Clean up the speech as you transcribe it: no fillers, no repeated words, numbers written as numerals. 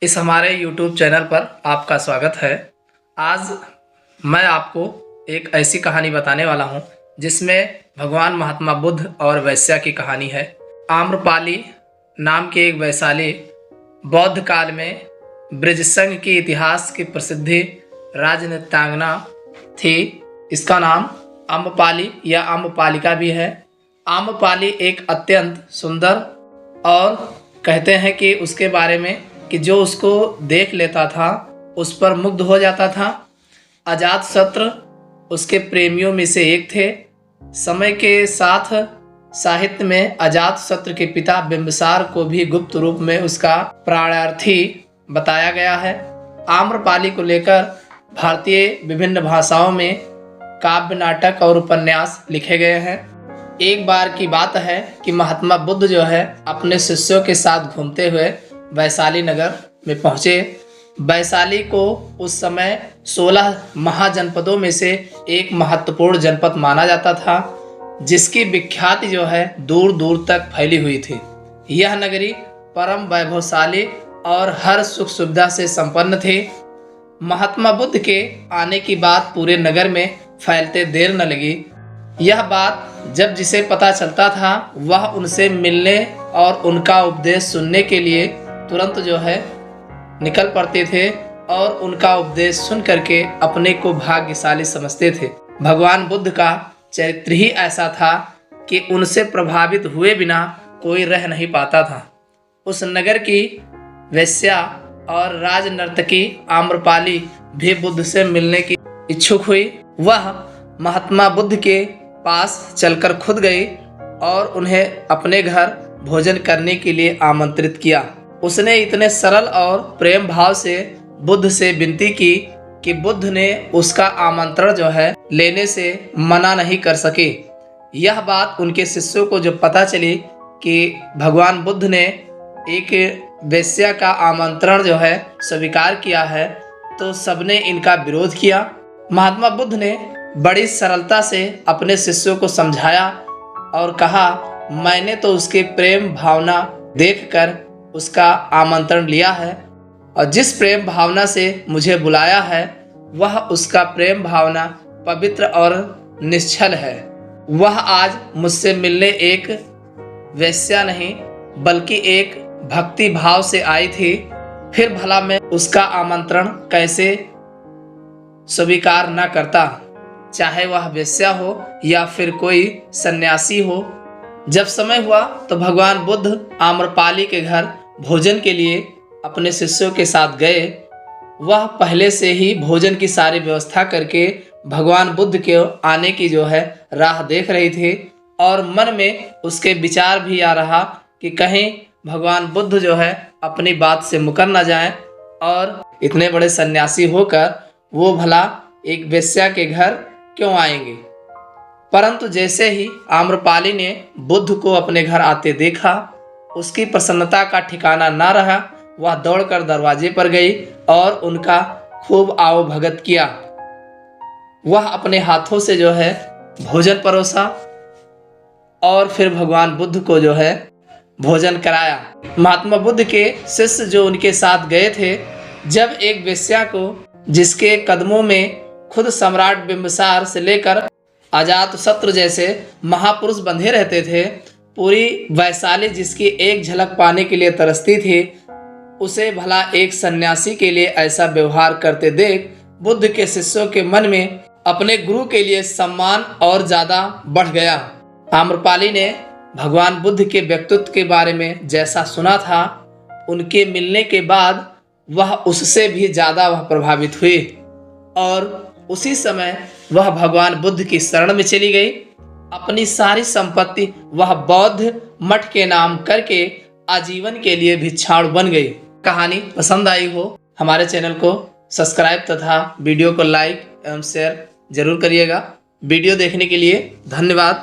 इस हमारे YouTube channel पर आपका स्वागत है। आज मैं आपको एक ऐसी कहानी बताने वाला हूँ जिसमें भगवान महात्मा बुद्ध और वैश्या की कहानी है। आम्रपाली नाम की एक वैशाली बौद्ध काल में ब्रजसंघ की इतिहास की प्रसिद्धि राजनीत्यांगना थी। इसका नाम आम्रपाली या आम्रपालिका भी है। आम्रपाली एक अत्यंत सुंदर और कहते हैं कि उसके बारे में कि जो उसको देख लेता था उस पर मुग्ध हो जाता था। अजातशत्रु उसके प्रेमियों में से एक थे। समय के साथ साहित्य में अजातशत्रु के पिता बिंबिसार को भी गुप्त रूप में उसका प्राणार्थी बताया गया है। आम्रपाली को लेकर भारतीय विभिन्न भाषाओं में काव्य, नाटक और उपन्यास लिखे गए हैं। एक बार की बात है कि महात्मा बुद्ध जो है अपने शिष्यों के साथ घूमते हुए वैशाली नगर में पहुँचे। वैशाली को उस समय 16 महाजनपदों में से एक महत्वपूर्ण जनपद माना जाता था, जिसकी विख्याति जो है दूर दूर तक फैली हुई थी। यह नगरी परम वैभवशाली और हर सुख सुविधा से संपन्न थी। महात्मा बुद्ध के आने की बात पूरे नगर में फैलते देर न लगी। यह बात जब जिसे पता चलता था वह उनसे मिलने और उनका उपदेश सुनने के लिए तुरंत जो है निकल पड़ते थे और उनका उपदेश सुन करके अपने को भाग्यशाली समझते थे। भगवान बुद्ध का चरित्र ही ऐसा था कि उनसे प्रभावित हुए बिना कोई रह नहीं पाता था। उस नगर की वेश्या और राजनर्तकी आम्रपाली भी बुद्ध से मिलने की इच्छुक हुई। वह महात्मा बुद्ध के पास चलकर खुद गई और उन्हें अपने घर भोजन करने के लिए आमंत्रित किया। उसने इतने सरल और प्रेम भाव से बुद्ध से विनती की कि बुद्ध ने उसका आमंत्रण जो है लेने से मना नहीं कर सके। यह बात उनके शिष्यों को जब पता चली कि भगवान बुद्ध ने एक वेश्या का आमंत्रण जो है स्वीकार किया है, तो सबने इनका विरोध किया। महात्मा बुद्ध ने बड़ी सरलता से अपने शिष्यों को समझाया और कहा, मैंने तो उसके प्रेम भावना देखकर उसका आमंत्रण लिया है और जिस प्रेम भावना से मुझे बुलाया है वह उसका प्रेम भावना पवित्र और निश्चल है। वह आज मुझसे मिलने एक वेश्या नहीं बल्कि एक भक्ति भाव से आई थी। फिर भला मैं उसका आमंत्रण कैसे स्वीकार न करता, चाहे वह वेश्या हो या फिर कोई सन्यासी हो। जब समय हुआ तो भगवान बुद्ध आम्रपाली के घर भोजन के लिए अपने शिष्यों के साथ गए। वह पहले से ही भोजन की सारी व्यवस्था करके भगवान बुद्ध के आने की जो है राह देख रही थी और मन में उसके विचार भी आ रहा कि कहीं भगवान बुद्ध जो है अपनी बात से मुकर न जाएं और इतने बड़े सन्यासी होकर वो भला एक वेश्या के घर क्यों आएंगे। परंतु जैसे ही आम्रपाली ने बुद्ध को अपने घर आते देखा, उसकी प्रसन्नता का ठिकाना ना रहा। वह दौड़कर दरवाजे पर गई और उनका खूब आवभगत किया। वह अपने हाथों से जो है भोजन परोसा और फिर भगवान बुद्ध को जो है भोजन कराया। महात्मा बुद्ध के शिष्य जो उनके साथ गए थे, जब एक वेश्या को जिसके कदमों में खुद सम्राट बिंबिसार से लेकर अजातशत्रु जैसे महापुरुष बंधे रहते थे, पूरी वैशाली जिसकी एक झलक पाने के लिए तरसती थी, उसे भला एक सन्यासी के लिए ऐसा व्यवहार करते देख बुद्ध के शिष्यों के मन में अपने गुरु के लिए सम्मान और ज़्यादा बढ़ गया। आम्रपाली ने भगवान बुद्ध के व्यक्तित्व के बारे में जैसा सुना था, उनके मिलने के बाद वह उससे भी ज़्यादा वह प्रभावित हुई और उसी समय वह भगवान बुद्ध की शरण में चली गई। अपनी सारी संपत्ति वह बौद्ध मठ के नाम करके आजीवन के लिए भिक्षाणु बन गई। कहानी पसंद आई हो हमारे चैनल को सब्सक्राइब तथा वीडियो को लाइक एवं शेयर जरूर करिएगा। वीडियो देखने के लिए धन्यवाद।